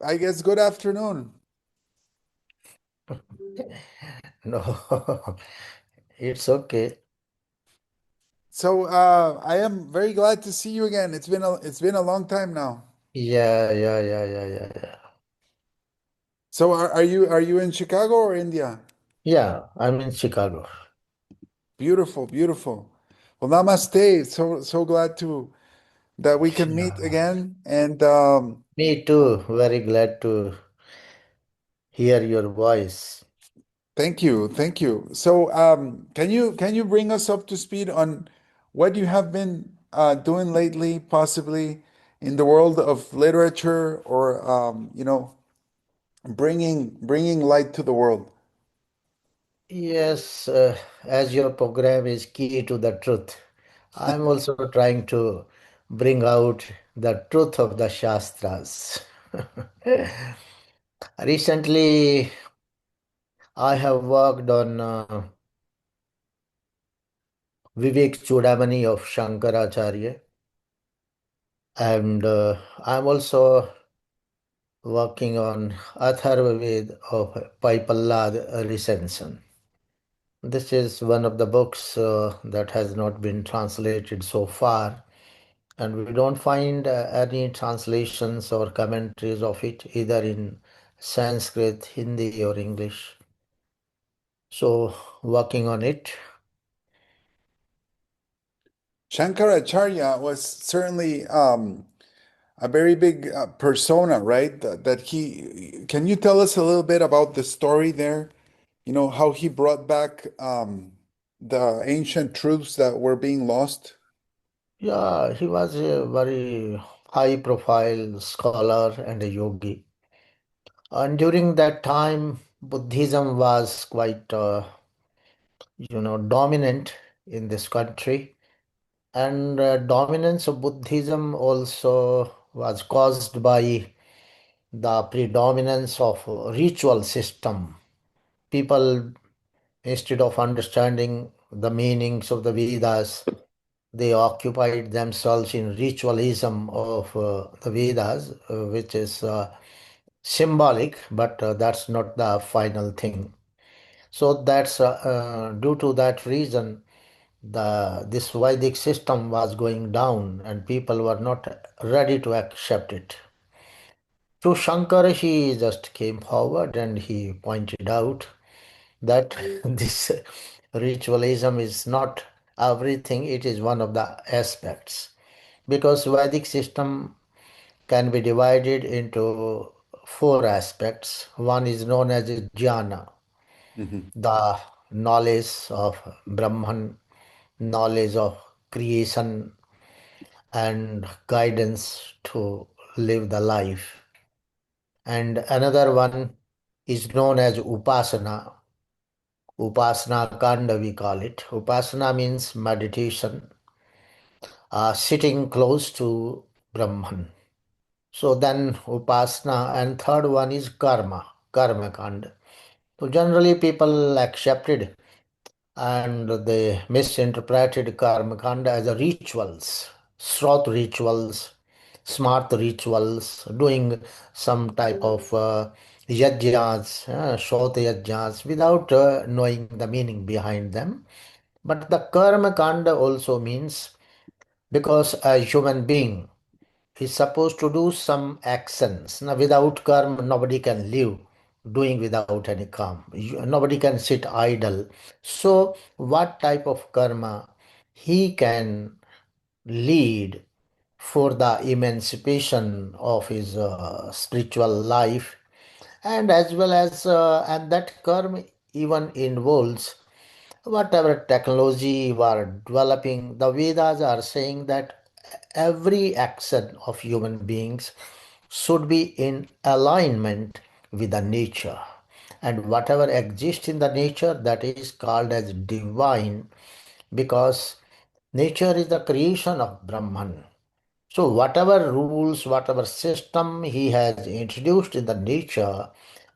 I guess good afternoon. No, it's okay. So I am very glad to see you again. It's been a long time now. Yeah. So are you in Chicago or India? Yeah, I'm in Chicago. Beautiful, beautiful. Well, namaste. So glad to that we can meet Yeah. again. And Me too. Very glad to hear your voice. thank you, thank you. So can you bring us up to speed on what you have been doing lately, possibly in the world of literature or bringing light to the world? Yes, as your program is key to the truth, I'm also trying to bring out the truth of the Shastras. Recently, I have worked on Vivek Chudamani of Shankaracharya, and I'm also working on Atharva Ved of Paipallad recension. This is one of the books that has not been translated so far, and we don't find any translations or commentaries of it either in Sanskrit, Hindi, or English. So, working on it. Shankaracharya was certainly a very big persona, right? That he, can you tell us a little bit about the story there? You know, how he brought back the ancient truths that were being lost? Yeah, he was a very high profile scholar and a yogi. And during that time, Buddhism was quite, dominant in this country. And dominance of Buddhism also was caused by the predominance of ritual system. People, instead of understanding the meanings of the Vedas, they occupied themselves in ritualism of the Vedas, which is symbolic, but that's not the final thing. So that's due to that reason, this Vedic system was going down, and people were not ready to accept it. So Shankara, he just came forward and he pointed out that this ritualism is not everything; it is one of the aspects, because Vedic system can be divided into four aspects. One is known as jnana, Mhm. the knowledge of Brahman, knowledge of creation, and guidance to live the life. And another one is known as Upasana. Upasana Kanda, we call it. Upasana means meditation, sitting close to Brahman. So then Upasana, and third one is Karma, Karma Kanda. So generally people accepted and they misinterpreted Karma Kanda as a rituals, Sroth rituals, smart rituals, doing some type of yajnas, Shrot yajnas, without knowing the meaning behind them. But the Karma Kanda also means, because a human being is supposed to do some actions. Now, without karma, nobody can live. Doing without any karma, nobody can sit idle. So, what type of karma he can lead for the emancipation of his spiritual life, and as well as and that karma even involves whatever technology we are developing. The Vedas are saying that every action of human beings should be in alignment with the nature. And whatever exists in the nature, that is called as divine, because nature is the creation of Brahman. So, whatever rules, whatever system he has introduced in the nature,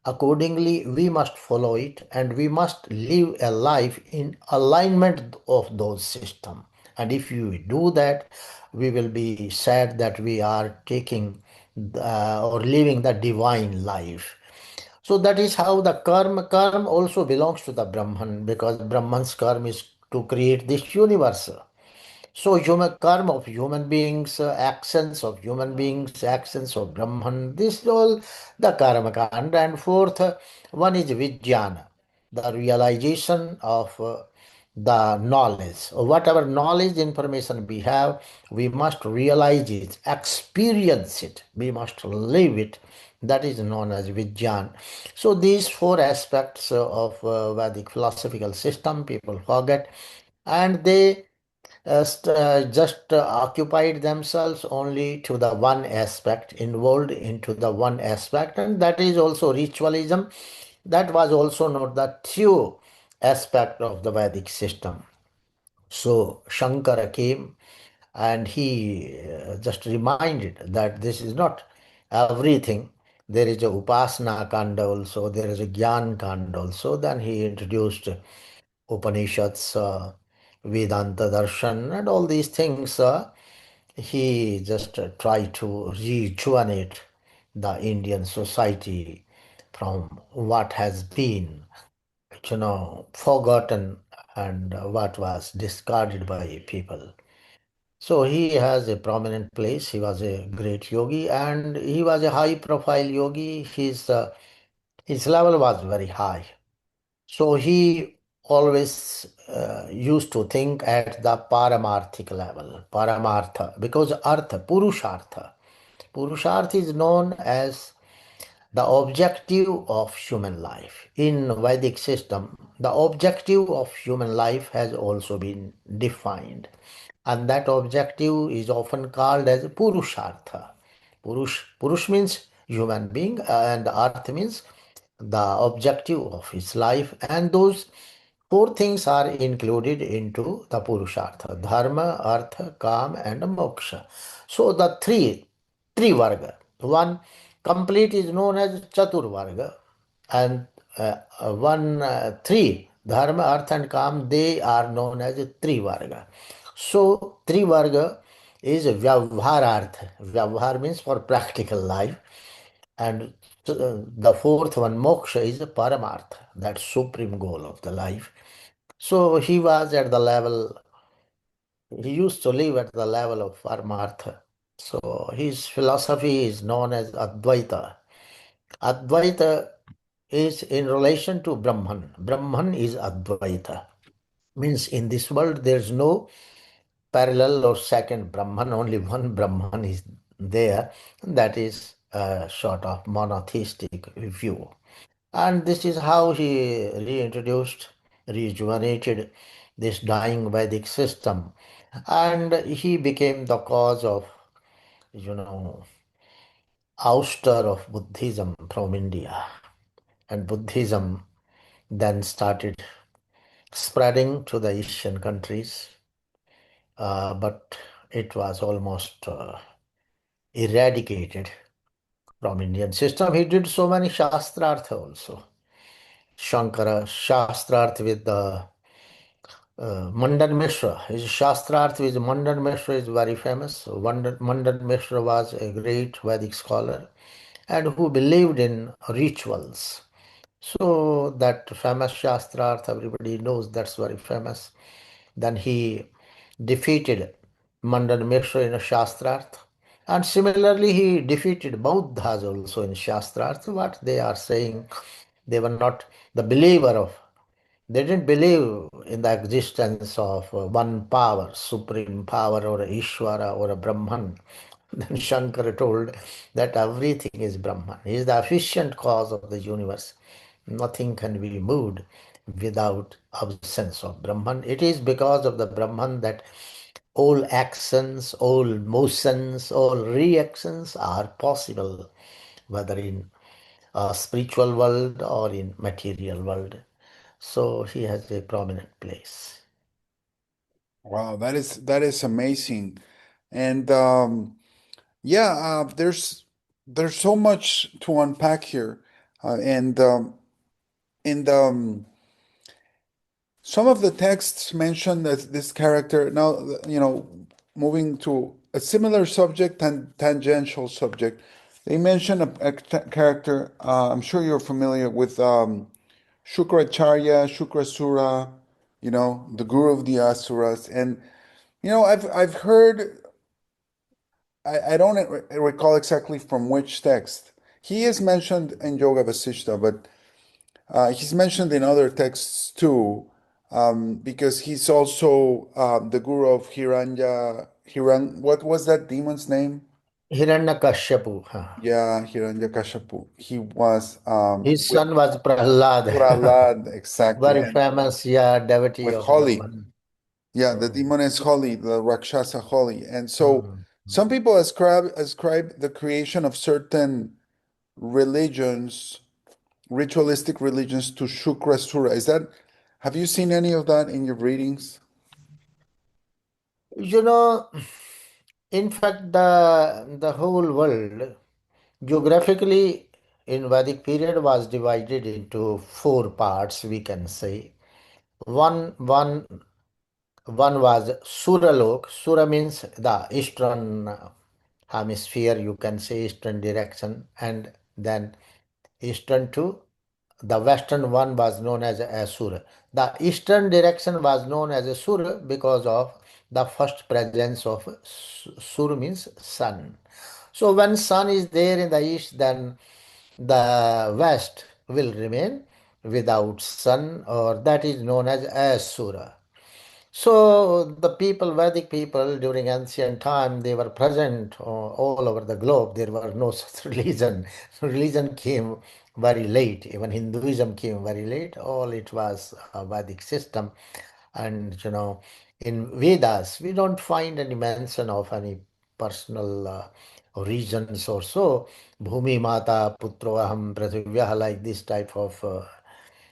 accordingly we must follow it and we must live a life in alignment of those systems. And if you do that, we will be sad that we are taking or living the divine life. So that is how the karma. Karma also belongs to the Brahman, because Brahman's karma is to create this universe. So human karma of human beings, actions of Brahman, this is all the karma kanda. And fourth one is Vijnana, the realization of the knowledge. Whatever knowledge information we have, we must realize it, experience it, we must live it. That is known as Vijnan. So these four aspects of Vedic philosophical system people forget, and they just occupied themselves only to the one aspect, involved into the one aspect, and that is also ritualism. That was also not the true aspect of the Vedic system. So Shankara came and he just reminded that this is not everything. There is a Upasana Kanda also, there is a Gyan Kanda also. Then he introduced Upanishads, Vedanta Darshan, and all these things. He just tried to rejuvenate the Indian society from what has been, forgotten, and what was discarded by people. So he has a prominent place. He was a great yogi, and he was a high profile yogi. His level was very high. So he always used to think at the paramarthic level, paramartha, because artha, purushartha. Purushartha is known as the objective of human life. In Vedic system, the objective of human life has also been defined. And that objective is often called as Purushartha. Purush means human being, and Artha means the objective of his life. And those four things are included into the Purushartha: Dharma, Artha, Kam, and Moksha. So the three varga. One complete is known as Chatur varga, and one three Dharma, Artha, and Kam, they are known as three varga. So three varga is Vyavharartha. Vyavhar means for practical life, and the fourth one, moksha, is the paramartha, that supreme goal of the life. So he was at the level, he used to live at the level of paramartha. So his philosophy is known as Advaita. Advaita is in relation to Brahman. Brahman is Advaita. Means in this world there's no parallel or second Brahman, only one Brahman is there. That is a sort of monotheistic view. And this is how he reintroduced, rejuvenated this dying Vedic system. And he became the cause of, you know, ouster of Buddhism from India. And Buddhism then started spreading to the Asian countries, but it was almost eradicated from Indian system. He did so many Shastrartha also. Shankara, Shastrartha with the Mandan Mishra. His Shastrarth with Mandan Mishra is very famous. Mandan Mishra was a great Vedic scholar and who believed in rituals. So that famous Shastrarth, everybody knows that's very famous. Then he defeated Mandan Mishra in a Shastrarth. And similarly, he defeated Buddhas also in Shastrarth. What they are saying, they were not the believer of, they didn't believe in the existence of one power, supreme power, or a Ishvara or a Brahman. Then Shankara told that everything is Brahman. He is the efficient cause of the universe. Nothing can be moved without absence of Brahman. It is because of the Brahman that all actions, all motions, all reactions are possible, whether in a spiritual world or in material world. So he has a prominent place. Wow, that is amazing. And yeah, there's so much to unpack here. And some of the texts mention that this character now, moving to a similar subject and tangential subject. They mention a character. I'm sure you're familiar with Shukracharya, Shukrasura. You know, the guru of the asuras, and I've heard. I don't recall exactly from which text. He is mentioned in Yoga Vasishta, but he's mentioned in other texts too, because he's also the guru of what was that demon's name? Hiranyakashipu. Yeah, Hiranyakashipu. He was His with son was Prahlad, Prahlad, exactly, very and famous, yeah, devotee with of Holly. Brahman. Yeah, the Mm, demon is Holly, the Rakshasa Holly. And so mm. some people ascribe the creation of certain religions, ritualistic religions, to Shukrasura. Have you seen any of that in your readings? You know, in fact, the whole world geographically in Vedic period was divided into four parts, we can say. One, one, one was Suralok. Sura means the eastern hemisphere, you can say eastern direction, and then eastern to the western one was known as Asura. The eastern direction was known as Asura because of the first presence of Sur means sun. So when sun is there in the east, then the west will remain without sun, or that is known as Asura. So the people, Vedic people during ancient time, they were present all over the globe. There were no such religion. Religion came very late. Even Hinduism came very late. All it was a Vedic system. And in Vedas, we don't find any mention of any personal regions or so. Bhumi Mata Putro Aham Prithivya, like this type of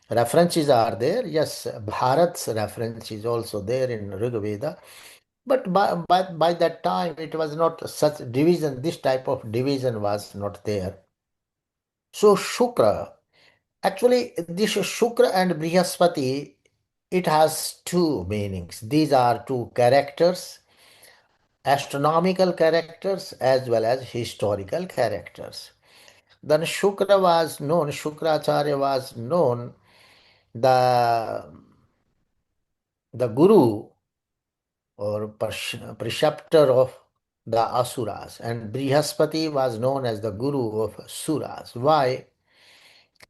references are there. Yes, Bharat's reference is also there in Rig Veda. But by that time, it was not such division, this type of division was not there. So Shukra, actually, this Shukra and Brihaspati, it has two meanings. These are two characters, astronomical characters as well as historical characters. Then Shukracharya was known, the guru or preceptor of the Asuras, and Brihaspati was known as the guru of Suras. Why?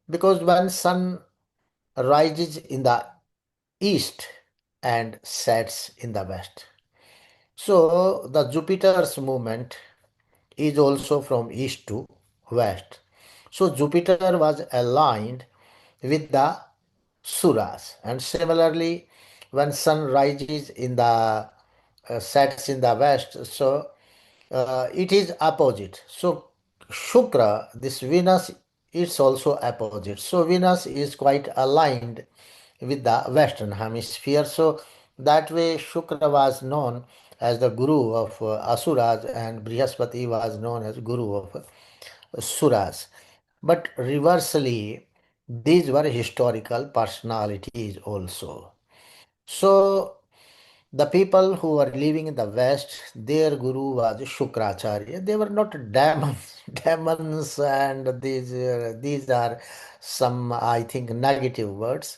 Because when sun rises in the east and sets in the west, so the Jupiter's movement is also from east to west. So Jupiter was aligned with the Suras, and similarly, when sun rises in the sets in the west, so it is opposite. So Shukra, this Venus, is also opposite. So Venus is quite aligned with the western hemisphere. So that way Shukra was known as the guru of Asuras, and Brihaspati was known as guru of Suras. But reversely, these were historical personalities also. So the people who were living in the West, their guru was Shukracharya. They were not demons, demons, and these are some, I think, negative words.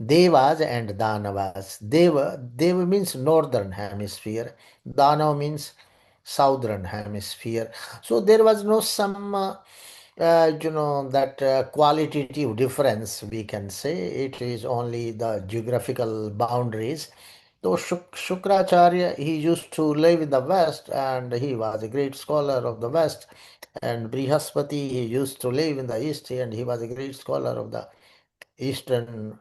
Devas and Danavas. Deva means northern hemisphere. Danav means southern hemisphere. So there was no some that qualitative difference, we can say. It is only the geographical boundaries. So Shukracharya, he used to live in the West and he was a great scholar of the West. And Brihaspati, he used to live in the East and he was a great scholar of the Eastern,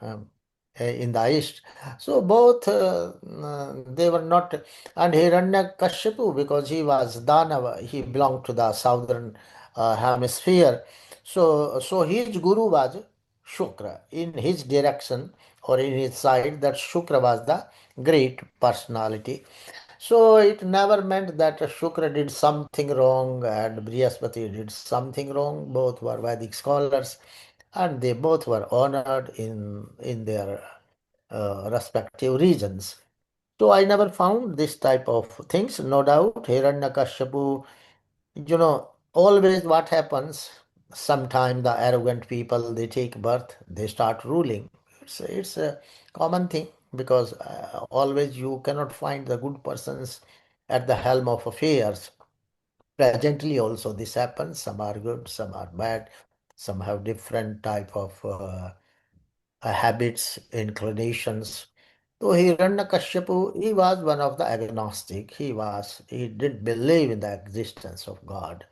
in the East. So both, they were not. And Hiranyakashipu, because he was Danava, he belonged to the southern hemisphere. So his guru was Shukra. In his direction or in his side, that Shukra was the great personality. So it never meant that Shukra did something wrong and Brihaspati did something wrong. Both were Vedic scholars and they both were honored in their respective regions. So I never found this type of things. No doubt, Hiranyakashipu, always what happens, sometime the arrogant people, they take birth, they start ruling. It's a common thing because always you cannot find the good persons at the helm of affairs. Presently also this happens. Some are good, some are bad, some have different type of habits, inclinations. So Hiranyakashipu, he was one of the agnostic. He didn't believe in the existence of God.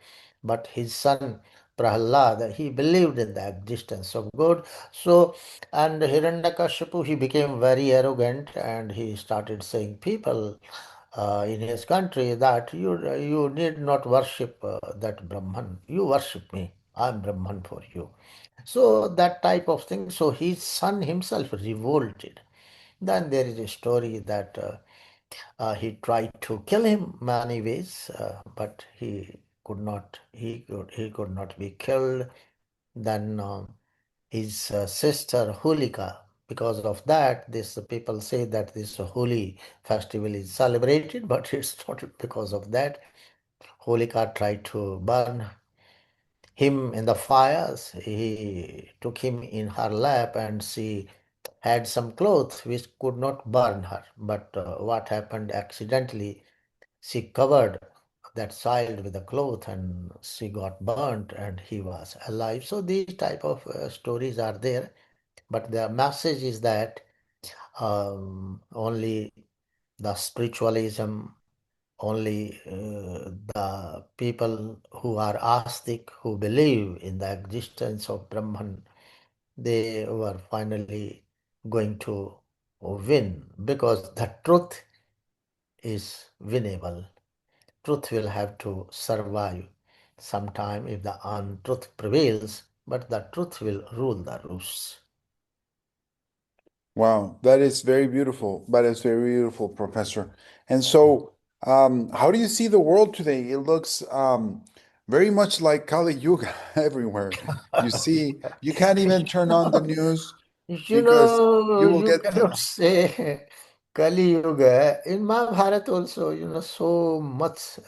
But his son Prahlad, he believed in the existence of God. So, and Hiranyakashipu, he became very arrogant and he started saying people in his country that you need not worship that Brahman. You worship me. I'm Brahman for you. So that type of thing. So his son himself revolted. Then there is a story that he tried to kill him many ways, but he could not. He could not be killed. Then his sister Holika. Because of that, this people say that this Holi festival is celebrated, but it's not because of that. Holika tried to burn him in the fires. He took him in her lap and she had some clothes which could not burn her. But what happened accidentally, she covered that child with a cloth and she got burnt and he was alive. So these type of stories are there. But the message is that only the spiritualism, only the people who are astic, who believe in the existence of Brahman, they were finally going to win because the truth is winnable. Truth will have to survive sometime if the untruth prevails, but the truth will rule the roost. Wow, that is very beautiful. That is very beautiful, Professor. And so, how do you see the world today? It looks very much like Kali Yuga everywhere. You see, you can't even turn on the news because you will You get. cannot say Kali Yuga. In Mahabharata also, so much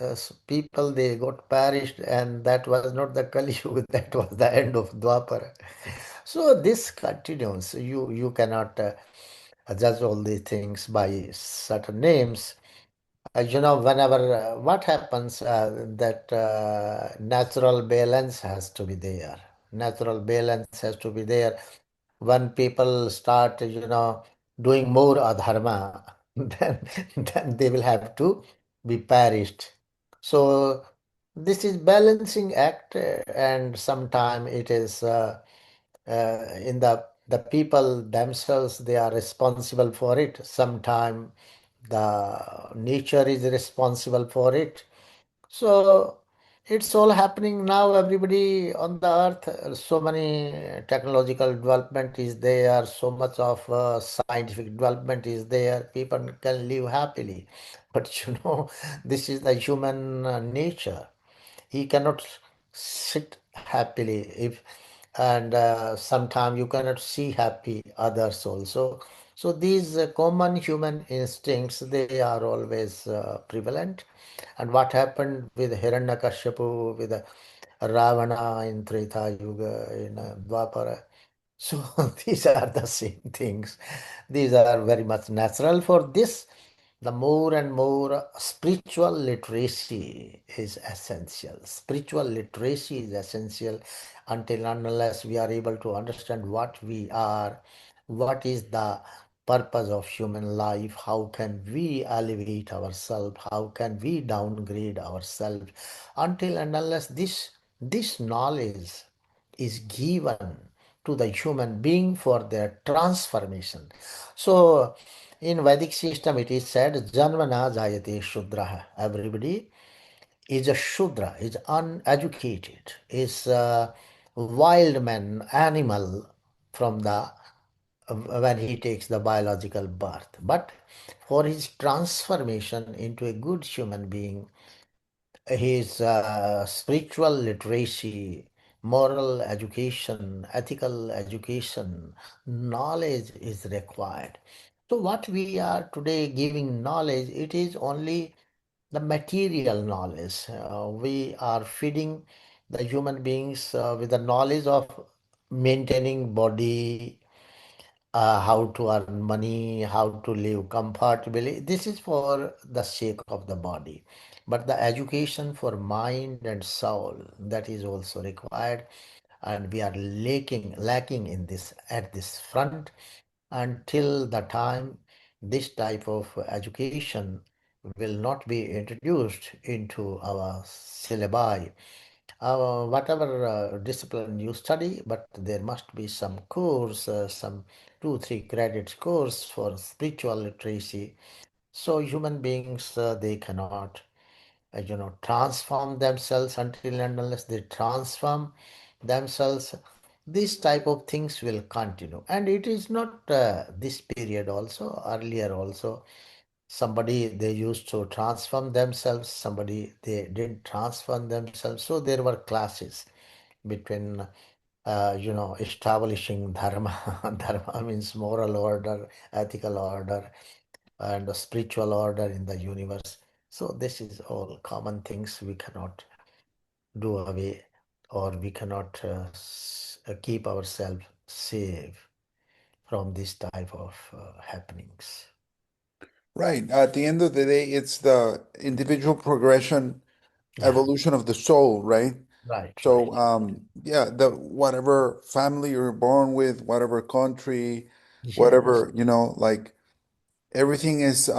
people they got perished, and that was not the Kali Yuga, that was the end of Dwapara. So this continues. You cannot judge all these things by certain names. Whenever what happens, that natural balance has to be there. Natural balance has to be there. When people start, doing more adharma, then they will have to be perished. So this is balancing act, and sometime it is in the people themselves, they are responsible for it. Sometime the nature is responsible for it. So it's all happening now. Everybody on the earth, so many technological development is there, so much of scientific development is there. People can live happily, but this is the human nature. He cannot sit happily if, and sometimes you cannot see happy others also. So these common human instincts, they are always prevalent. And what happened with Hiranyakashipu, with Ravana in Treta Yuga, in Dwapara, so these are the same things. These are very much natural. For this, the more and more spiritual literacy is essential. Spiritual literacy is essential until and unless we are able to understand what we are, what is the purpose of human life, how can we elevate ourselves, how can we downgrade ourselves. Until and unless this knowledge is given to the human being for their transformation. So in Vedic system it is said Janmana Jayate Shudraha. Everybody is a Shudra, is uneducated, is a wild man, animal from the when he takes the biological birth. But for his transformation into a good human being, his spiritual literacy, moral education, ethical education, knowledge is required. So what we are today giving knowledge, it is only the material knowledge. We are feeding the human beings with the knowledge of maintaining body, how to earn money, how to live comfortably. This is for the sake of the body. But the education for mind and soul, that is also required. And we are lacking in this at this front until the time this type of education will not be introduced into our syllabi, whatever discipline you study, but there must be some course, some 2 3 credits course for spiritual literacy. So human beings, they cannot, transform themselves until and unless they transform themselves. These type of things will continue, and it is not this period also. Earlier also, somebody they used to transform themselves, somebody they didn't transform themselves. So there were classes between establishing dharma. Dharma means moral order, ethical order, and a spiritual order in the universe. So this is all common things we cannot do away, or we cannot keep ourselves safe from this type of happenings. Right. At the end of the day, it's the individual progression, Yeah, evolution of the soul, right? right, right. So, yeah, the whatever family you're born with, whatever country, Yes, whatever, like everything is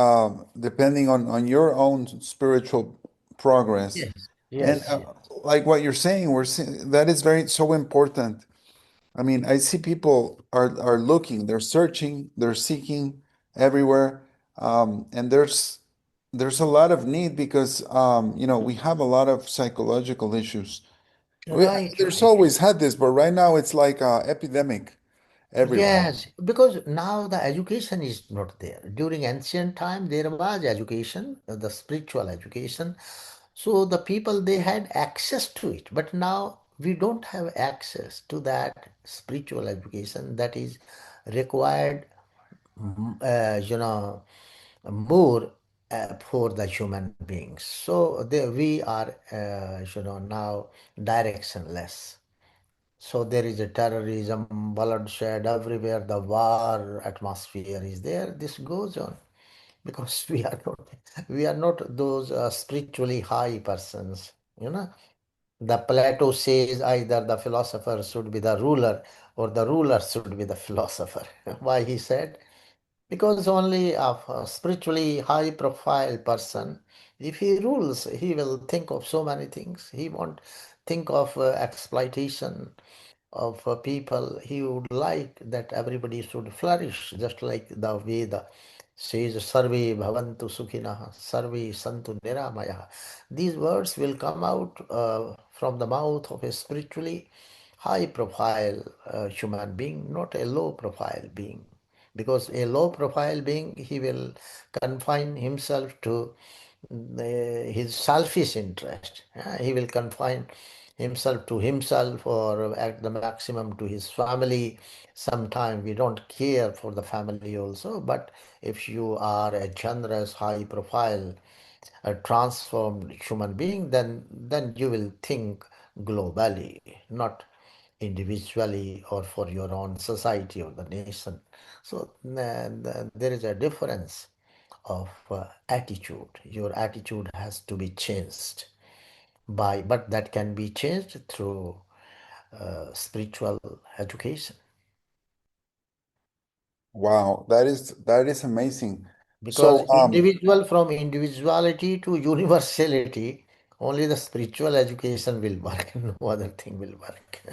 depending on your own spiritual progress. yes, And yes, yes. like what you're saying, we're seeing that is very so important. I mean, I see people are looking, they're searching, they're seeking everywhere, and there's a lot of need because we have a lot of psychological issues. We, Right, there's right. always had this, but right now it's like epidemic everywhere. Yes, because now the education is not there. During ancient time, there was education, the spiritual education. So the people they had access to it, but now we don't have access to that spiritual education that is required, more for the human beings. So we are, now directionless. So there is a terrorism, bloodshed everywhere, the war atmosphere is there. This goes on because we are not those spiritually high persons. You know, the Plato says either the philosopher should be the ruler or the ruler should be the philosopher. Why he said? Because only a spiritually high profile person, if he rules, he will think of so many things. He won't think of exploitation of people. He would like that everybody should flourish, just like the Veda says, Sarve Bhavantu Sukhinah, Sarve Santu Niramaya. These words will come out from the mouth of a spiritually high profile human being, not a low profile being. Because a low profile being, he will confine himself to his selfish interest. He will confine himself to himself or at the maximum to his family. Sometimes we don't care for the family also, but if you are a generous, high profile, a transformed human being, then you will think globally, not individually or for your own society or the nation. So there is a difference of attitude. Your attitude has to be changed but that can be changed through spiritual education. Wow, that is amazing. Because So, individual from individuality to universality, only the spiritual education will work, no other thing will work.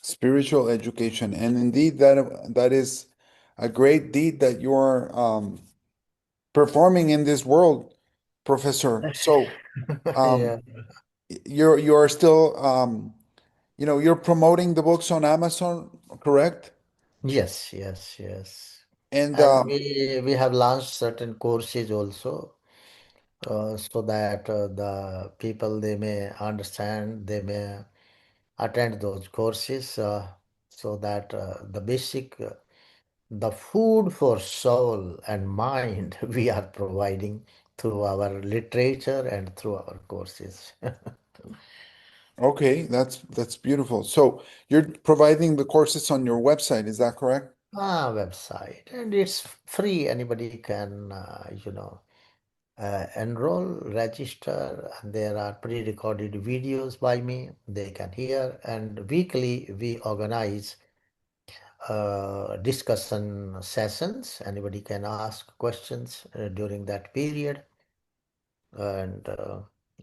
spiritual education, and indeed that is a great deed that you're performing in this world, Professor. So, Yeah. um, you're still you're promoting the books on Amazon, correct? Yes, yes, yes. And And we have launched certain courses also, so that the people they may understand, they may attend those courses, so that the basic The food for soul and mind we are providing through our literature and through our courses. Okay, that's beautiful. So you're providing the courses on your website, is that correct? Website, and it's free. Anybody can, enroll, register, and there are pre-recorded videos by me. They can hear, and weekly we organize discussion sessions. Anybody can ask questions during that period, and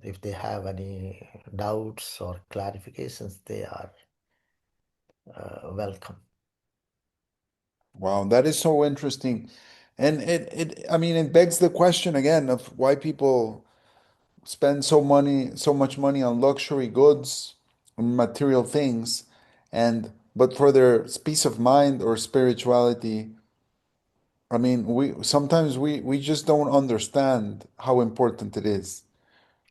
if they have any doubts or clarifications, they are welcome. Wow, that is so interesting. And I mean, it begs the question again of why people spend so much money on luxury goods, on material things, and but for their peace of mind or spirituality, I mean, we sometimes we just don't understand how important it is,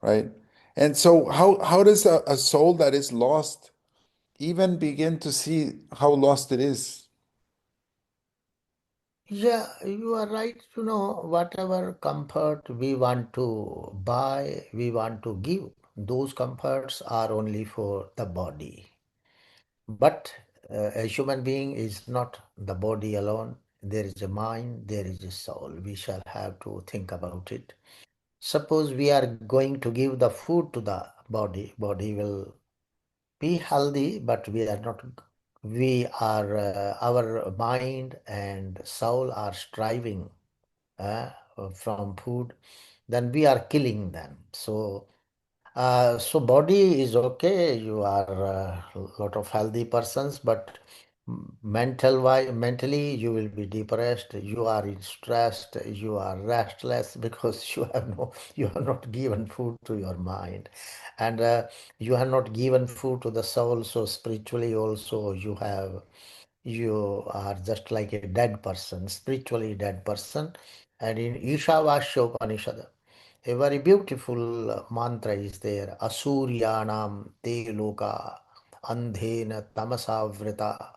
right? And so how does a soul that is lost even begin to see how lost it is? Yeah, you are right. Whatever comfort we want to buy, we want to give, those comforts are only for the body. But a human being is not the body alone. There is a mind, there is a soul. We shall have to think about it. Suppose we are going to give the food to the body, body will be healthy, but our mind and soul are striving uh, from food, then we are killing them. So body is okay. You are a lot of healthy persons, but mentally you will be depressed. You are in stressed. You are restless because you have not given food to your mind, and you have not given food to the soul. So spiritually also you are just like a dead person, spiritually dead person. And in Ishavasya Upanishad, a very beautiful mantra is there. Asuryanam te loka andhena tamasavrita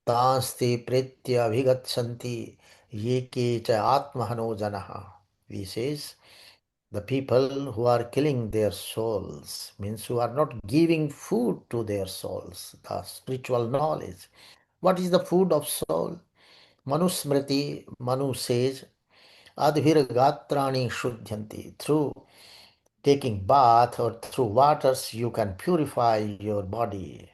tanste pretya vigatsanti yeke cha atmahano janaha. He says, the people who are killing their souls, means who are not giving food to their souls, the spiritual knowledge. What is the food of soul? Manusmriti, Manu says, Adhirgatrani Shuddhanti. Through taking bath or through waters, you can purify your body.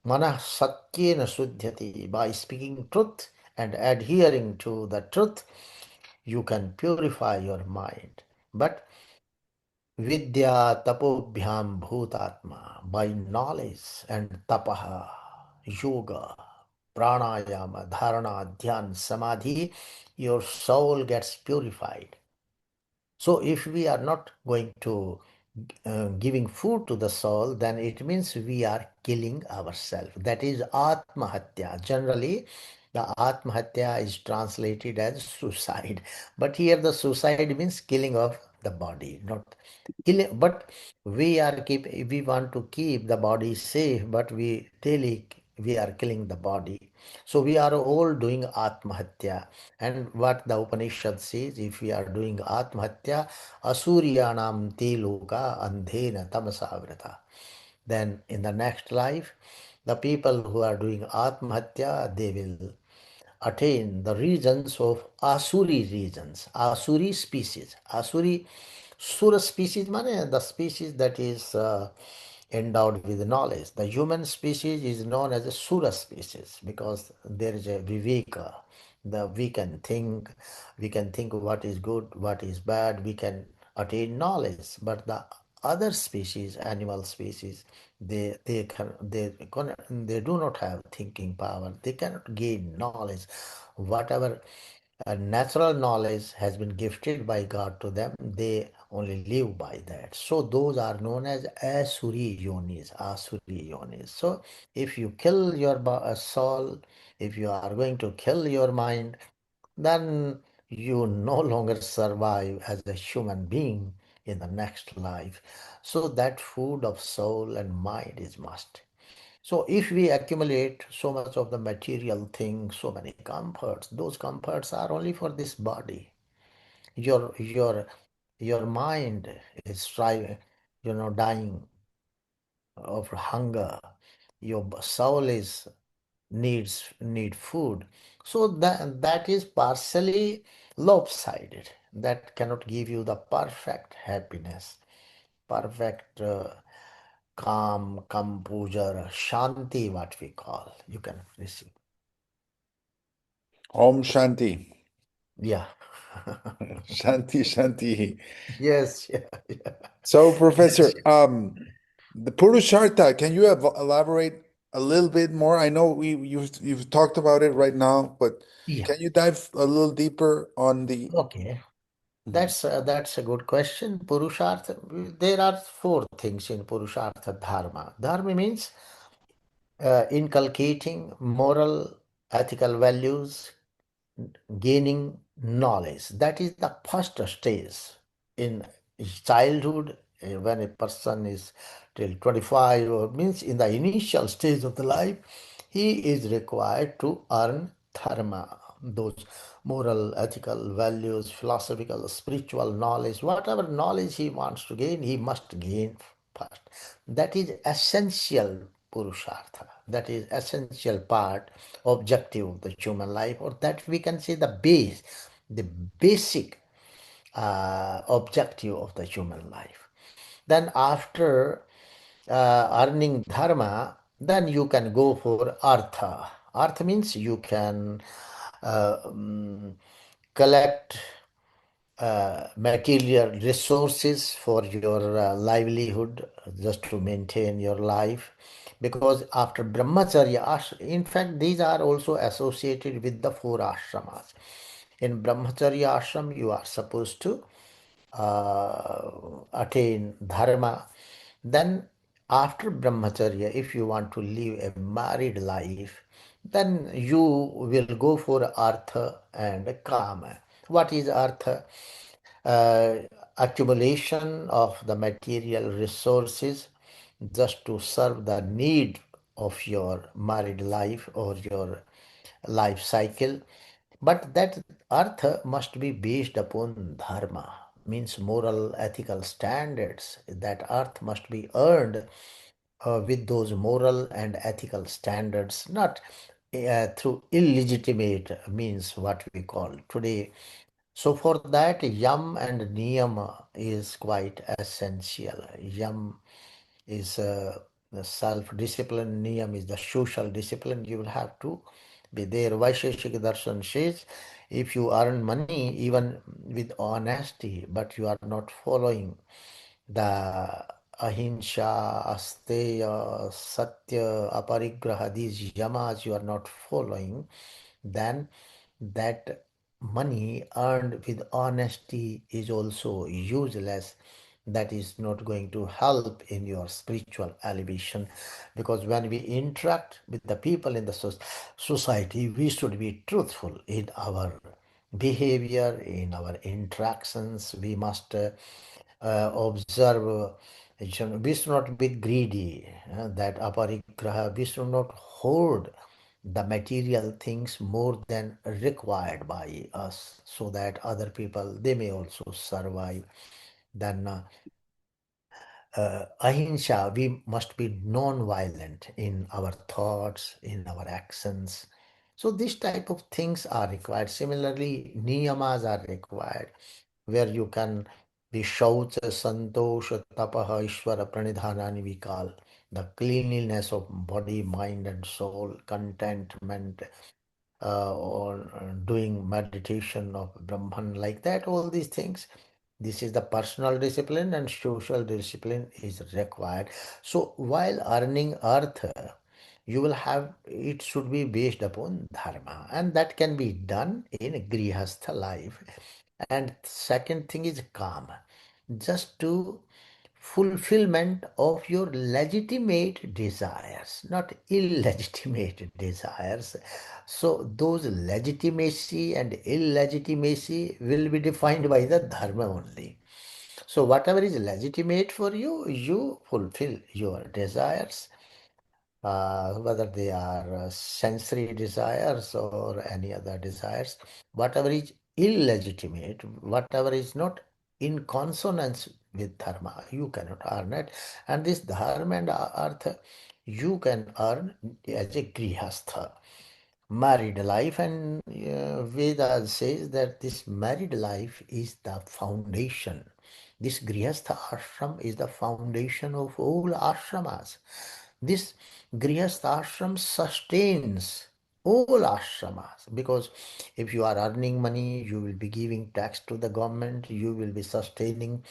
Manah Satyena Shuddhati. By speaking truth and adhering to the truth, you can purify your mind. But Vidya tapobhyam bhutatma, by knowledge and tapaha, yoga, pranayama, dharana, dhyan, samadhi, your soul gets purified. So if we are not going to giving food to the soul, then it means we are killing ourselves. That is Atmahatya. Generally, the Atmahatya is translated as suicide. But here the suicide means killing of the body, not killing. But we want to keep the body safe, but we are killing the body. So we are all doing Atmahatya. And what the Upanishad says, if we are doing Atmahatya, Asuryanam te loka andhena tamasavrita. Then in the next life, the people who are doing Atmahatya, they will attain the regions of Asuri regions, Asuri species. Sura species means the species that is endowed with knowledge. The human species is known as a Sura species because there is a Viveka. We can think what is good, what is bad, we can attain knowledge. But the other species, animal species, they do not have thinking power. They cannot gain knowledge. Whatever natural knowledge has been gifted by God to them, they only live by that. So those are known as Asuri yonis, Asuri yonis. So if you kill your soul, if you are going to kill your mind, then you no longer survive as a human being in the next life. So that food of soul and mind is must. So if we accumulate so much of the material things, so many comforts, those comforts are only for this body. Your mind is striving, dying of hunger. Your soul is need food. So that is partially lopsided. That cannot give you the perfect happiness, perfect calm, composure, shanti, what we call. You can receive. Om Shanti. Yeah. Shanti, Shanti. Yes, yeah, yeah. So, Yes, Professor, the Purushartha, can you elaborate a little bit more? I know you've talked about it right now, but yeah. can you dive a little deeper on the? Okay. Mhm. That's a good question. Purushartha, there are four things in Purushartha Dharma. Dharma means inculcating moral, ethical values, gaining knowledge. That is the first stage in childhood, when a person is till 25, or means in the initial stage of the life, he is required to earn dharma, those moral, ethical values, philosophical, spiritual knowledge, whatever knowledge he wants to gain, he must gain first. That is essential purushartha. That is essential part, objective of the human life, or that we can say the basic objective of the human life. Then after earning dharma, then you can go for artha. Artha means you can collect material resources for your livelihood, just to maintain your life. Because after brahmacharya, in fact, these are also associated with the four ashramas. In brahmacharya ashram, you are supposed to attain dharma. Then after brahmacharya, if you want to live a married life, then you will go for artha and kama. What is artha? uh, Accumulation of the material resources just to serve the need of your married life or your life cycle. But that artha must be based upon dharma, means moral, ethical standards. That earth must be earned with those moral and ethical standards, not through illegitimate means, what we call today. So for that, yam and niyama is quite essential. Yam is the self-discipline, niyam is the social discipline. You will have to be there. Vaisheshik Darshan says, if you earn money even with honesty, but you are not following the ahimsa, asteya, satya, aparigraha, these yamas you are not following, then that money earned with honesty is also useless. That is not going to help in your spiritual elevation, because when we interact with the people in the society, we should be truthful in our behavior, in our interactions. We must observe. We should not be greedy, that aparigraha. We should not hoard the material things more than required by us, so that other people, they may also survive. Then ahimsa, we must be non-violent in our thoughts, in our actions. So these type of things are required. Similarly, niyamas are required, where you can be shaucha, santosha, tapaha, ishvara, pranidhanani, we call the cleanliness of body, mind, and soul, contentment, or doing meditation of Brahman, like that, all these things. This is the personal discipline, and social discipline is required. So while earning earth, you will have, it should be based upon dharma, and that can be done in grihastha life. And second thing is karma, just to fulfillment of your legitimate desires, not illegitimate desires. So those legitimacy and illegitimacy will be defined by the dharma only. So whatever is legitimate for you, you fulfill your desires. whether they are sensory desires or any other desires, whatever is illegitimate, whatever is not in consonance with dharma, you cannot earn it. And this dharma and artha you can earn as a grihastha married life. And Vedas says that this married life is the foundation. This grihastha ashram is the foundation of all ashramas. This grihastha ashram sustains all ashramas, because if you are earning money, you will be giving tax to the government, you will be sustaining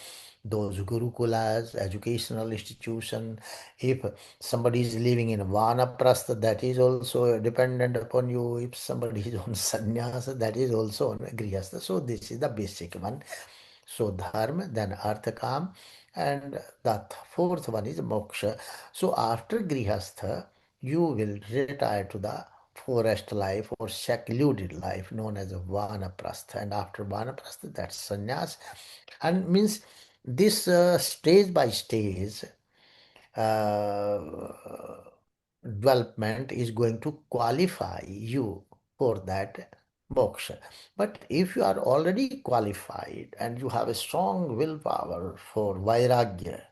those gurukulas, educational institution. If somebody is living in vanaprastha, that is also dependent upon you. If somebody is on sannyasa, that is also on grihastha. So this is the basic one. So dharma, then artha, kam, and the fourth one is moksha. So after grihastha, you will retire to the forest life or secluded life known as a vanaprastha. And after vanaprastha, that's sannyas. And means this stage by stage uh, development is going to qualify you for that moksha. But if you are already qualified and you have a strong willpower for vairagya,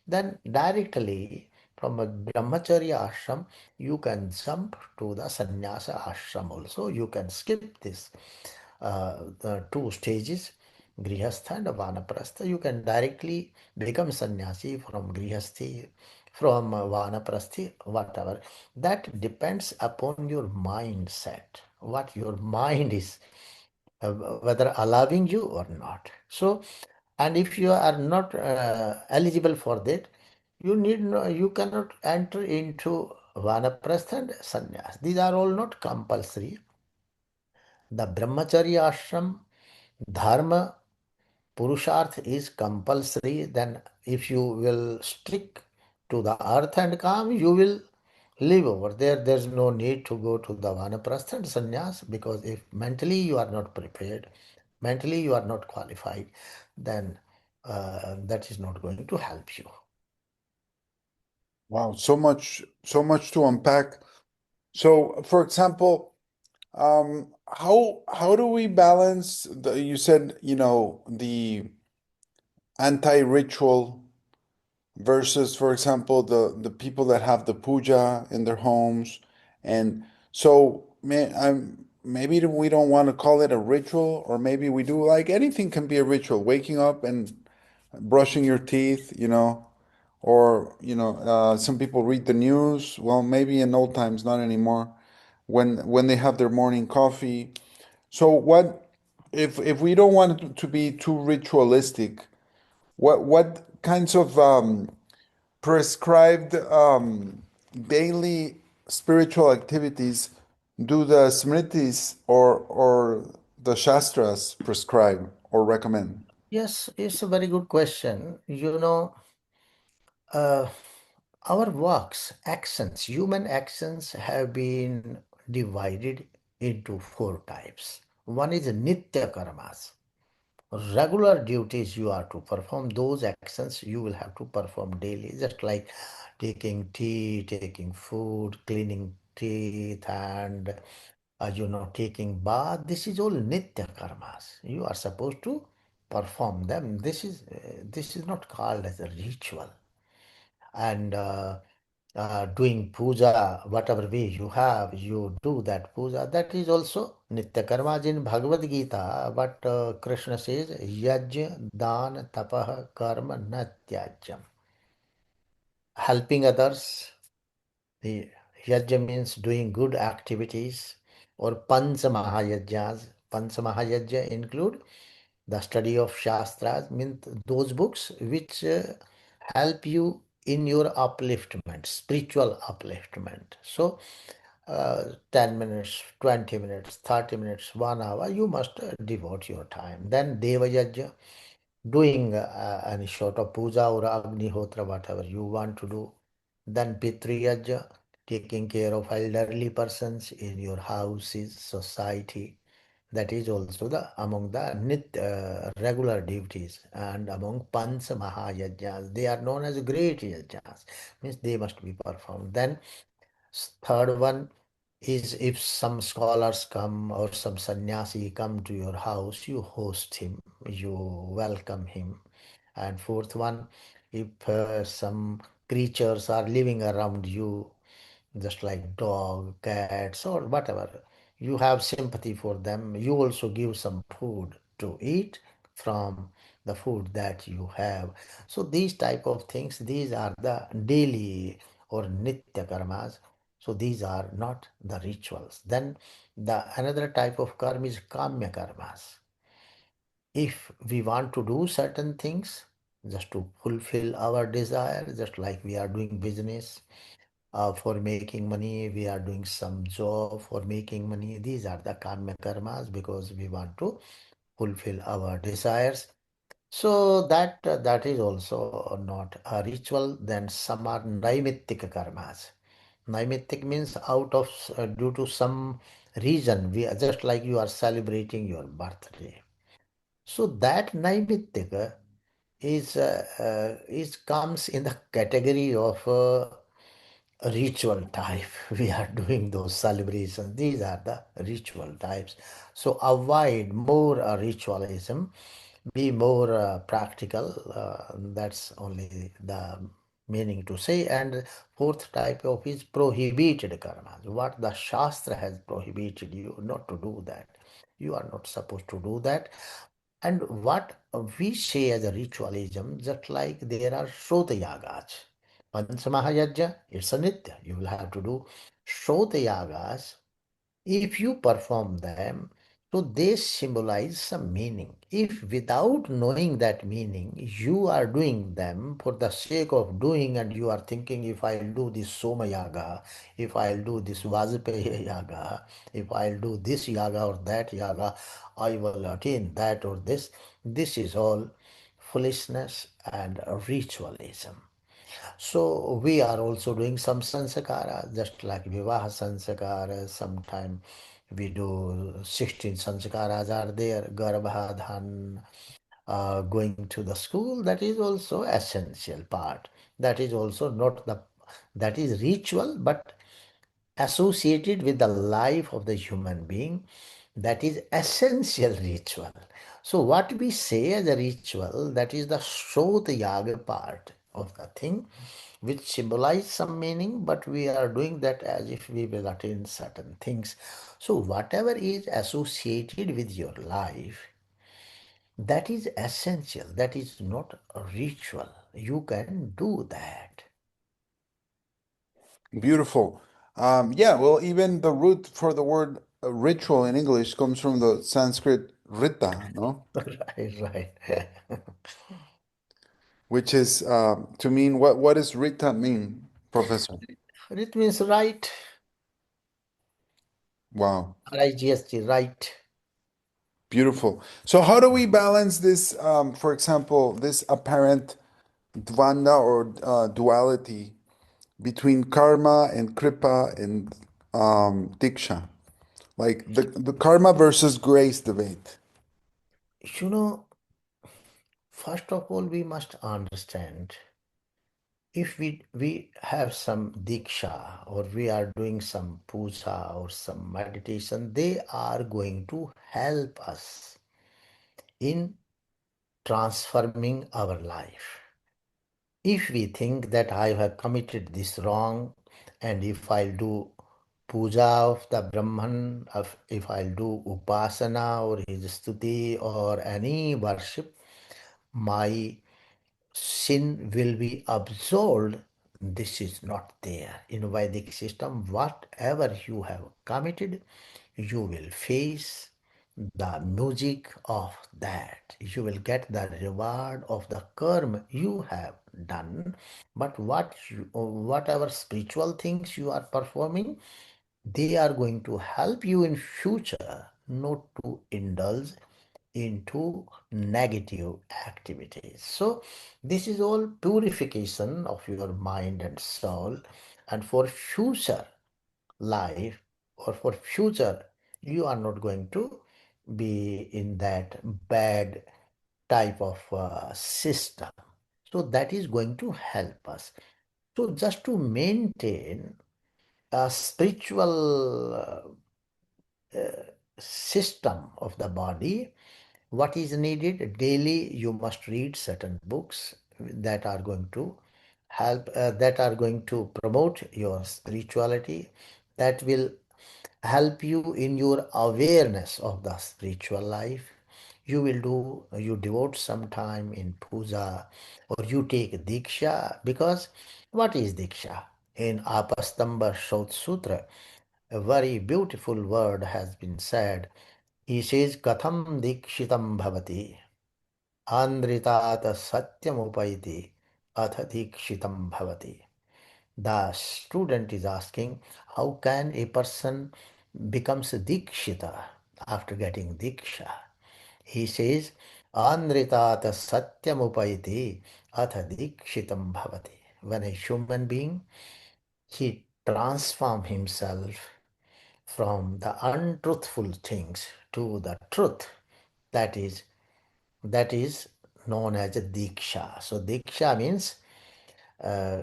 then directly from a brahmacharya ashram, you can jump to the sannyasa ashram also. You can skip this the two stages, grihastha and vanaprastha. You can directly become sannyasi from grihasthi, from vanaprasthi, whatever. That depends upon your mindset, what your mind is, whether allowing you or not. So, and if you are not eligible for that, you cannot enter into vanaprastha and sannyas. These are all not compulsory. The brahmacharya ashram, dharma, purusharth is compulsory. Then if you will stick to the earth and calm, you will live over there. There's no need to go to the vanaprastha and sannyas, because if mentally you are not prepared, mentally you are not qualified, then that is not going to help you. Wow, so much to unpack. So, for example, how do we balance you said, the anti-ritual versus, for example, the people that have the puja in their homes, and so maybe we don't want to call it a ritual, or maybe we do. Like anything can be a ritual. Waking up and brushing your teeth, or some people read the news. Well, maybe in old times, not anymore. When they have their morning coffee. So what if we don't want it to be too ritualistic? What kinds of prescribed daily spiritual activities do the Smritis or the Shastras prescribe or recommend? Yes, it's a very good question. Uh, our works, actions, human actions have been divided into four types. One is nitya karmas, regular duties you are to perform. Those actions you will have to perform daily, just like taking tea, taking food, cleaning teeth, and taking bath. This is all nitya karmas. You are supposed to perform them. This is not called as a ritual. And doing puja, whatever way you have, you do that puja. That is also nitya karmas in Bhagavad Gita. But Krishna says, yajna, dan, tapah, karma, na tyajam. Helping others. The yajna means doing good activities, or pancha mahayajnas. Pancha mahayajna include the study of Shastras, means those books which help you in your upliftment, spiritual upliftment. So, 10 minutes, 20 minutes, 30 minutes, 1 hour, you must devote your time. Then Deva Yajna, doing any sort of puja or Agnihotra, whatever you want to do. Then Pitri Yajna, taking care of elderly persons in your houses, society. That is also the among the regular duties, and among Panch Mahayajnas. They are known as great yajnas, means they must be performed. Then Third one is if some scholars come or some sannyasi come to your house, you host him, you welcome him. And fourth one, if some creatures are living around you, just like dog, cats, or whatever, you have sympathy for them. You also give some food to eat from the food that you have. So these type of things, these are the daily or nitya karmas. So these are not the rituals. Then the another type of karma is kamya karmas. If we want to do certain things just to fulfill our desire, just like we are doing business for making money, we are doing some job for making money. These are the karma karmas because we want to fulfill our desires. So that is also not a ritual. Then some are naimittik karmas. Naimittik means out of due to some reason. We are just like you are celebrating your birthday. So that naimittik is comes in the category of ritual type. We are doing those celebrations. These are the ritual types. So avoid more ritualism, be more practical. That's only the meaning to say. And fourth type of is prohibited karma. What the Shastra has prohibited you not to do that. You are not supposed to do that. And what we say as a ritualism, just like there are Shrota yagas. Panchamahayaja, it's a nitya. You will have to do Shrota yagas. If you perform them, so they symbolize some meaning. If without knowing that meaning, you are doing them for the sake of doing, and you are thinking, if I'll do this Soma Yaga, if I'll do this Vajpayee Yaga, if I'll do this Yaga or that Yaga, I will attain that or this. This is all foolishness and ritualism. So we are also doing some sanskara, just like Vivaha sanskara. Sometime we do 16 sanskaras are there, Garbhadhan, going to the school. That is also essential part. That is also not the, that is ritual, but associated with the life of the human being, that is essential ritual. So what we say as a ritual, that is the Shrota Yaga part of the thing, which symbolize some meaning, but we are doing that as if we will attain certain things. So whatever is associated with your life, that is essential, that is not a ritual. You can do that. Beautiful. Yeah, well, even the root for the word ritual in English comes from the Sanskrit rita, no? Right, right. Which is to mean what does rita mean, Professor? It means right. Wow, RIGST, right. beautiful. So how do we balance this, for example, this apparent dvanda or duality between karma and kripa and diksha? Like the karma versus grace debate. You know, first of all, we must understand if we have some diksha or we are doing some puja or some meditation, they are going to help us in transforming our life. If we think that I have committed this wrong, and if I'll do puja of the Brahman, if I'll do upasana or his stuti or any worship, my sin will be absolved. This is not there. In Vedic system, whatever you have committed, you will face the music of that. You will get the reward of the karma you have done. But whatever spiritual things you are performing, they are going to help you in future not to indulge into negative activities. So this is all purification of your mind and soul, and for future life or for future you are not going to be in that bad type of system. So that is going to help us. So just to maintain a spiritual system of the body. What is needed daily? You must read certain books that are going to help, that are going to promote your spirituality, that will help you in your awareness of the spiritual life. You devote some time in puja, or you take diksha. Because what is diksha? In Apastamba Shot Sutra, a very beautiful word has been said. He says, Katham dikshitam bhavati, andritat satyam upaiti, atha dikshitam bhavati. The student is asking, how can a person becomes a dikshita after getting diksha? He says, Anritat satyam upaiti atha dikshitam bhavati. When a human being, he transform himself from the untruthful things to the truth, that is that is known as a diksha. So diksha means uh,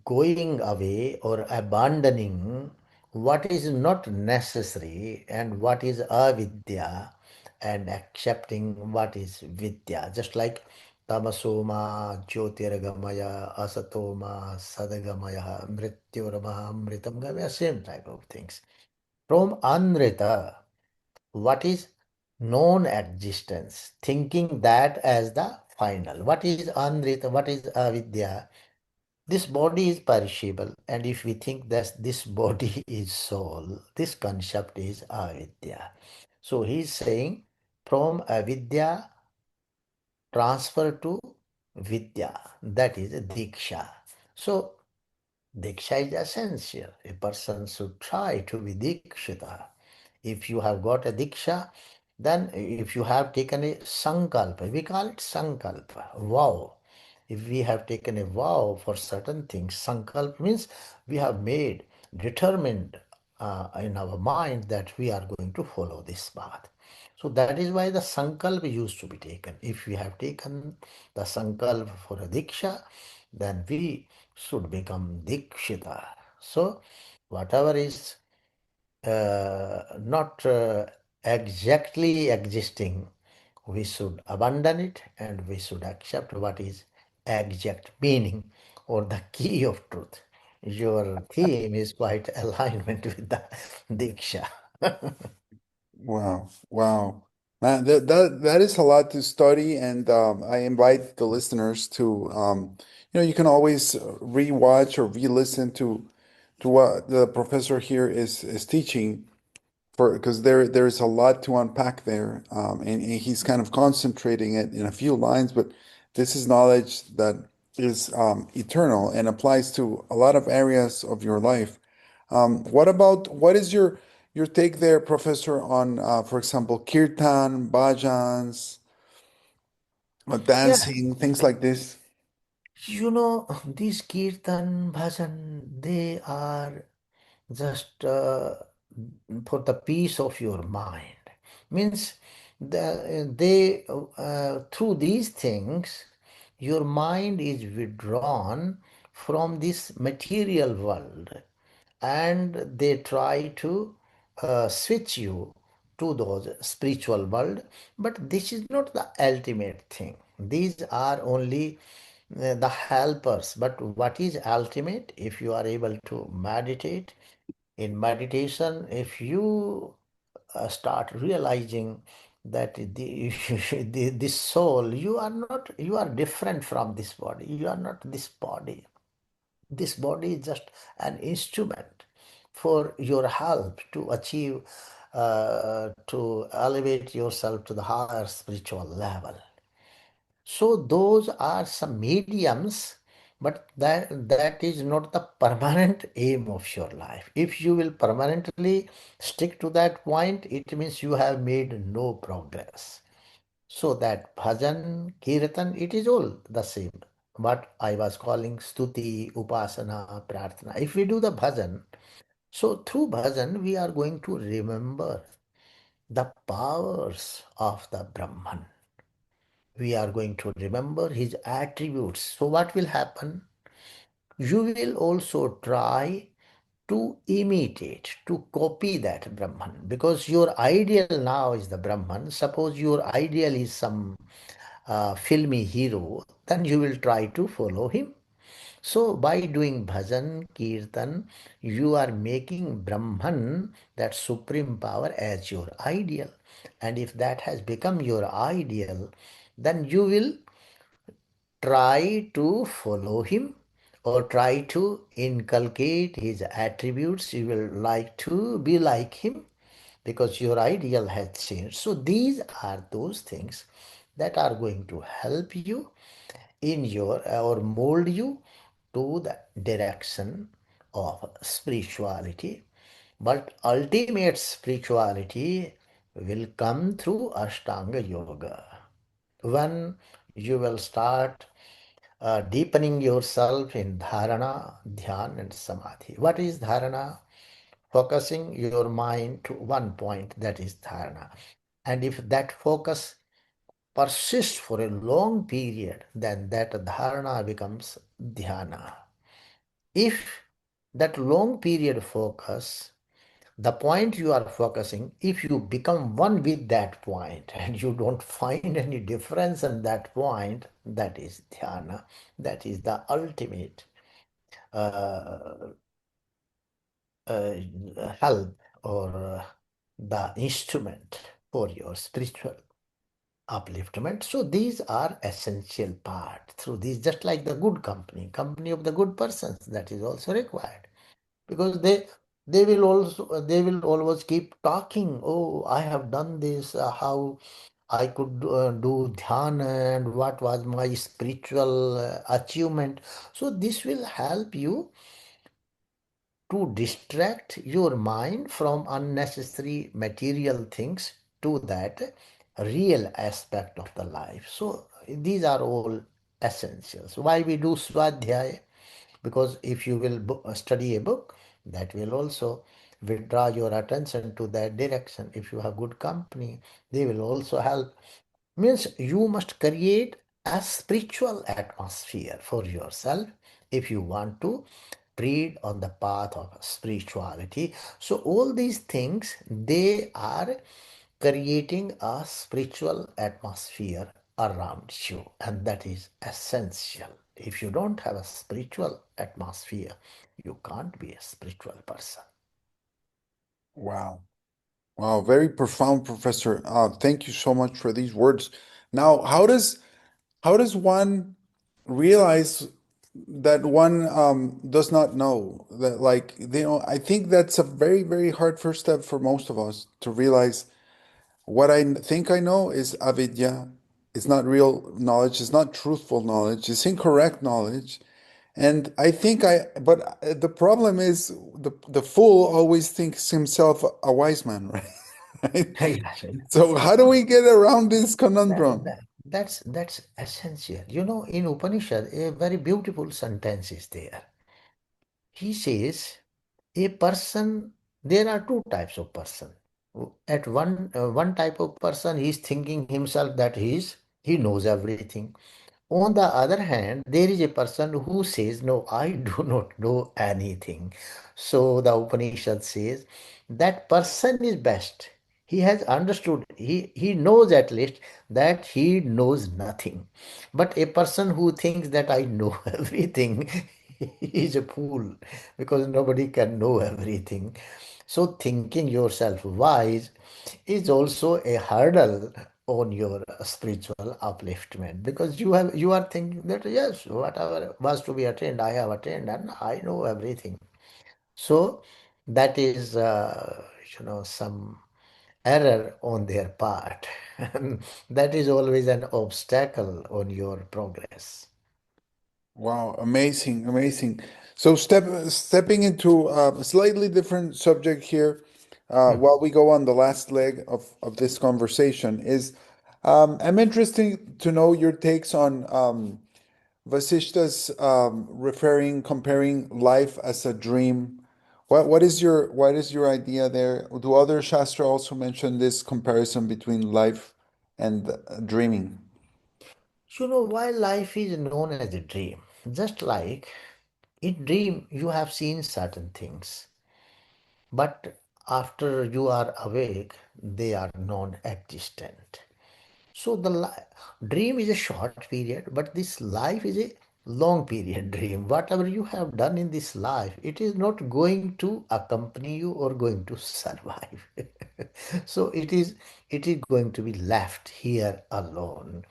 going away or abandoning what is not necessary and what is avidya, and accepting what is vidya. Just like tamasoma jyotirgamaya asatoma sadagamaya mrityurama amritam gamaya, same type of things. From anrita, what is known existence, thinking that as the final. What is anrita, what is avidya? This body is perishable, and if we think that this body is soul, this concept is avidya. So he is saying, from avidya transfer to vidya, that is diksha. So diksha is essential. A person should try to be dikshita. If you have got a diksha, then if you have taken a sankalpa, we call it sankalpa, vow. If we have taken a vow for certain things, sankalpa means we have made, determined in our mind that we are going to follow this path. So that is why the sankalpa used to be taken. If we have taken the sankalpa for a diksha, then we should become dikshita. So whatever is not exactly existing, we should abandon it and we should accept what is exact meaning or the key of truth. Your theme is quite alignment with the Diksha. Wow, wow. Man, that is a lot to study, and I invite the listeners to, you can always rewatch or re-listen to what the professor here is teaching, for because there's a lot to unpack there, and he's kind of concentrating it in a few lines, but this is knowledge that is eternal and applies to a lot of areas of your life. What is your take there, Professor, on for example, kirtan, bhajans, Yeah, dancing, things like this? these kirtan, bhajan, they are just for the peace of your mind. Means they through these things, your mind is withdrawn from this material world, and they try to switch you to those spiritual world. But this is not the ultimate thing. These are only the helpers. But what is ultimate? If you are able to meditate, in meditation, if you start realizing that this soul, you are different from this body. You are not this body. This body is just an instrument for your help to achieve, to elevate yourself to the higher spiritual level. So those are some mediums, but that is not the permanent aim of your life. If you will permanently stick to that point, it means you have made no progress. So that bhajan, kirtan, it is all the same. What I was calling stuti, upasana, prarthana. If we do the bhajan, so through bhajan we are going to remember the powers of the Brahman. We are going to remember his attributes. So what will happen? You will also try to imitate, to copy that Brahman, because your ideal now is the Brahman. Suppose your ideal is some filmy hero, then you will try to follow him. So by doing bhajan, kirtan, you are making Brahman, that supreme power, as your ideal. And if that has become your ideal, then you will try to follow him or try to inculcate his attributes. You will like to be like him because your ideal has changed. So these are those things that are going to help you in your or mold you to the direction of spirituality. But ultimate spirituality will come through Ashtanga Yoga. When you will start deepening yourself in dharana, dhyan, and samadhi. What is dharana? Focusing your mind to one point, that is dharana. And if that focus persists for a long period, then that dharana becomes dhyana. If that long period focus, the point you are focusing, if you become one with that point and you don't find any difference in that point, that is dhyana. That is the ultimate uh, uh, help or the instrument for your spiritual upliftment. So these are essential part. Through these, just like the good company, company of the good persons, that is also required, because they will always keep talking. Oh, I have done this. How I could do dhyana and what was my spiritual achievement. So this will help you to distract your mind from unnecessary material things to that real aspect of the life. So these are all essentials. Why we do Swadhyaya? Because if you will study a book, that will also withdraw your attention to that direction. If you have good company, they will also help. Means you must create a spiritual atmosphere for yourself if you want to tread on the path of spirituality. So all these things, they are creating a spiritual atmosphere around you, and that is essential. If you don't have a spiritual atmosphere, you can't be a spiritual person. Wow. Wow, very profound, Professor. Thank you so much for these words. Now, how does one realize that one does not know that, like, I think that's a very, very hard first step for most of us to realize what think I know is avidya. It's not real knowledge. It's not truthful knowledge. It's incorrect knowledge. And I think but the problem is the fool always thinks himself a wise man, right? Right? Yes. So how do we get around this conundrum? That's essential. You know, in Upanishad, a very beautiful sentence is there. He says, a person, there are two types of person. At one type of person, he is thinking himself that he knows everything. On the other hand, there is a person who says, no, I do not know anything. So the Upanishad says that person is best. He has understood, he knows at least that he knows nothing. But a person who thinks that I know everything is a fool, because nobody can know everything. So thinking yourself wise is also a hurdle on your spiritual upliftment, because you are thinking that yes, whatever was to be attained, I have attained and I know everything. So that is some error on their part, and that is always an obstacle on your progress. Wow, amazing, amazing. So stepping into a slightly different subject here, Hmm. while we go on the last leg of this conversation is, I'm interested to know your takes on Vasishta's comparing life as a dream. What is your idea there? Do other Shastra also mention this comparison between life and dreaming? You know, why life is known as a dream, just like in dream you have seen certain things. But after you are awake, they are non-existent. So the dream is a short period, but this life is a long period dream. Whatever you have done in this life, it is not going to accompany you or going to survive. So it is going to be left here alone.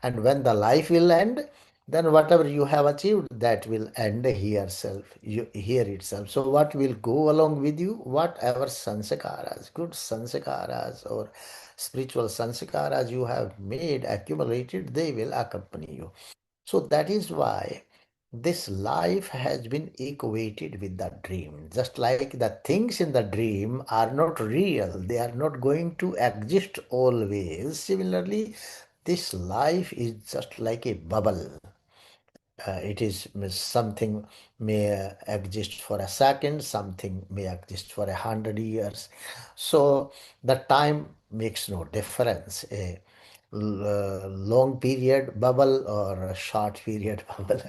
And when the life will end, then whatever you have achieved, that will end here itself. So what will go along with you? Whatever sanskaras, good sanskaras or spiritual sanskaras you have made, accumulated, they will accompany you. So that is why this life has been equated with the dream. Just like the things in the dream are not real, they are not going to exist always. Similarly, this life is just like a bubble. It is something may exist for a second, something may exist for 100 years. So the time makes no difference. A long period bubble or a short period bubble.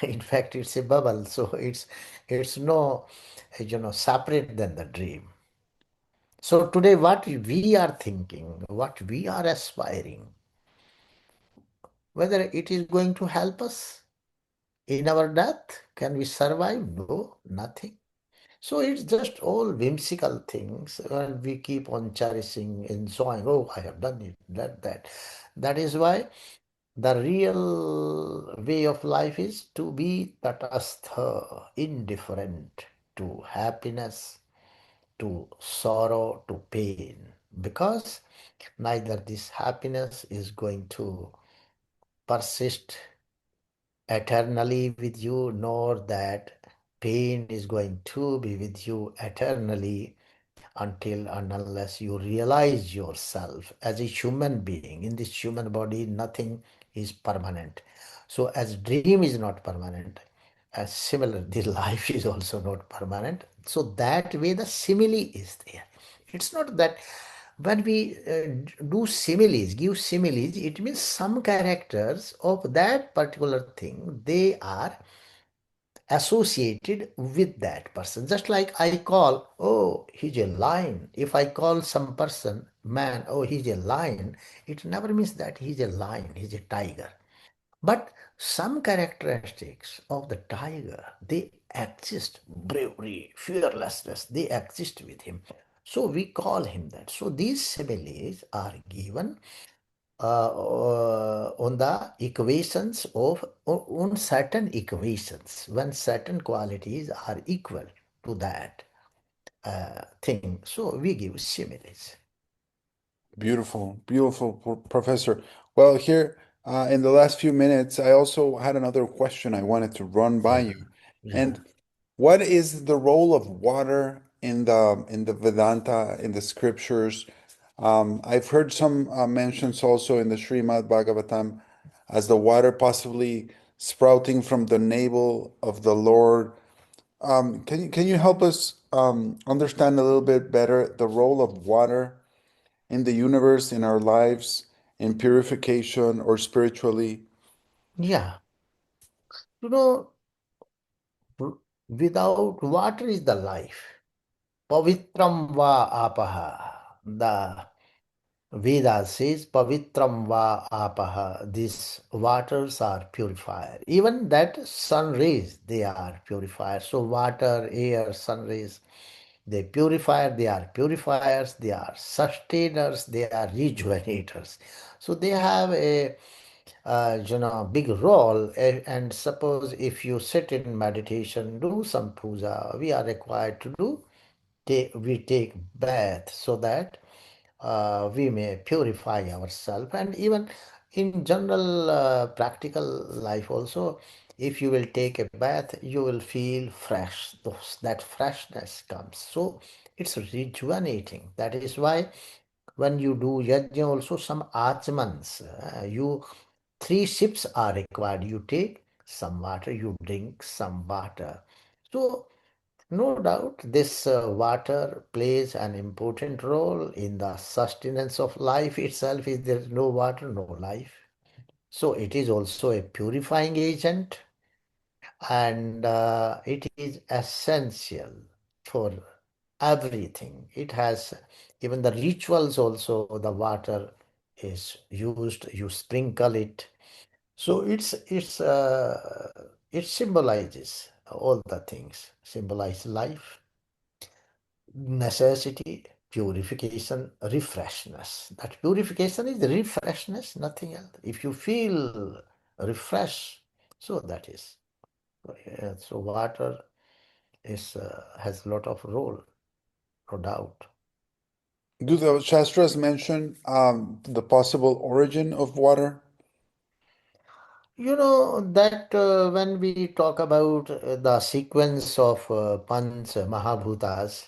In fact, it's a bubble, so it's no separate than the dream. So today, what we are thinking, what we are aspiring, whether it is going to help us in our death? Can we survive? No, nothing. So it's just all whimsical things, and we keep on cherishing, enjoying. Oh, I have done it, that. That is why the real way of life is to be tatastha, indifferent to happiness, to sorrow, to pain, because neither this happiness is going to persist eternally with you, nor that pain is going to be with you eternally until and unless you realize yourself as a human being. In this human body, nothing is permanent. So, as dream is not permanent, as similar, the life is also not permanent. So, that way the simile is there. It's not that when we do similes, give similes, it means some characters of that particular thing, they are associated with that person. Just like I call, oh, he's a lion. If I call some person, man, oh, he's a lion, it never means that he's a lion, he's a tiger. But some characteristics of the tiger, they exist, bravery, fearlessness, they exist with him. So we call him that. So these similes are given on the equations of on certain equations when certain qualities are equal to that thing. So we give similes. Beautiful, beautiful, Professor. Well, here in the last few minutes, I also had another question I wanted to run by Yeah, you. yeah, And what is the role of water in the Vedanta, in the scriptures? I've heard some mentions also in the Srimad Bhagavatam as the water possibly sprouting from the navel of the Lord. Can you help us understand a little bit better the role of water in the universe, in our lives, in purification or spiritually? yeah. You know, without water is the life. Pavitram va apaha. The Veda says, Pavitram va apaha. These waters are purifier. Even that sun rays, they are purifier. So water, air, sun rays, they purify, they are purifiers, they are sustainers, they are rejuvenators. So they have a big role. And suppose if you sit in meditation, do some puja, we are required to do. We take bath so that we may purify ourselves. And even in general practical life also, if you will take a bath, you will feel fresh. That freshness comes. So it's rejuvenating. That is why when you do yajna also, some achmans, you three sips are required. You take some water, you drink some water. So no doubt, this water plays an important role in the sustenance of life itself. If there is no water, no life. So it is also a purifying agent, and it is essential for everything. It has even the rituals also, the water is used, you sprinkle it. So it symbolizes all the things, symbolize life, necessity, purification, refreshness. That purification is refreshness, nothing else. If you feel refreshed, so that is. So water is has a lot of role, no doubt. Do the Shastras mention the possible origin of water? You know that when we talk about the sequence of Panch Mahabhutas,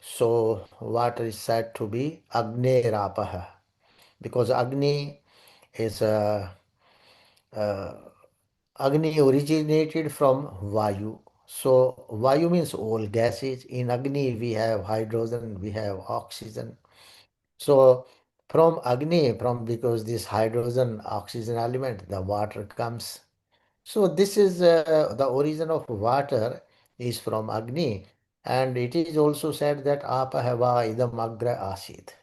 so water is said to be Agni Rapaha because Agni is Agni originated from Vayu. So Vayu means all gases. In Agni we have hydrogen, we have oxygen. So from Agni, from because this hydrogen oxygen element, the water comes. So this is the origin of water is from Agni, and it is also said that Apahava idam agra asid.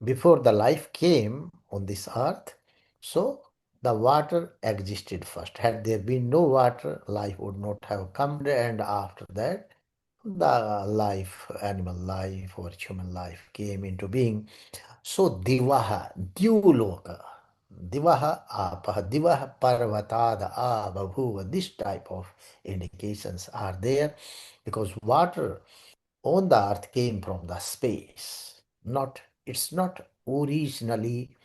Before the life came on this earth, so the water existed first. Had there been no water, life would not have come, and after that, the life, animal life or human life came into being. So Divaha, Dyuloka, Divaha Apaha, Divaha Parvatada Abhabhuva, this type of indications are there because water on the earth came from the space. Not it's not originally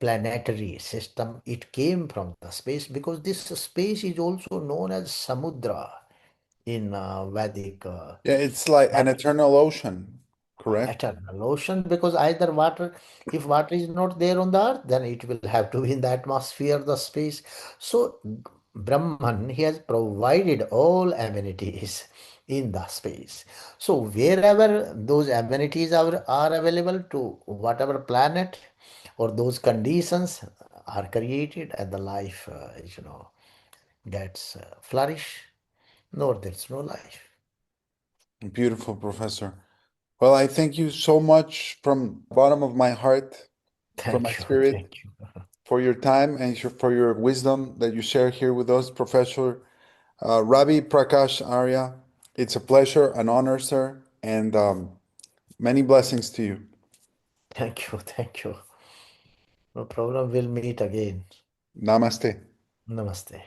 planetary system. It came from the space because this space is also known as Samudra in Vedic Yeah, it's like an eternal ocean, correct? eternal ocean because either water, if water is not there on the earth, then it will have to be in the atmosphere, the space. So Brahman, he has provided all amenities in the space. So wherever those amenities are available to whatever planet or those conditions are created and the life gets flourish, no, there's no life. Beautiful, Professor. Well, I thank you so much from the bottom of my heart, from my Thank you. spirit, Thank you. for your time and for your wisdom that you share here with us, Professor Ravi Prakash Arya. It's a pleasure, an honor, sir, and many blessings to you. Thank you. Thank you. No problem. We'll meet again. Namaste. Namaste.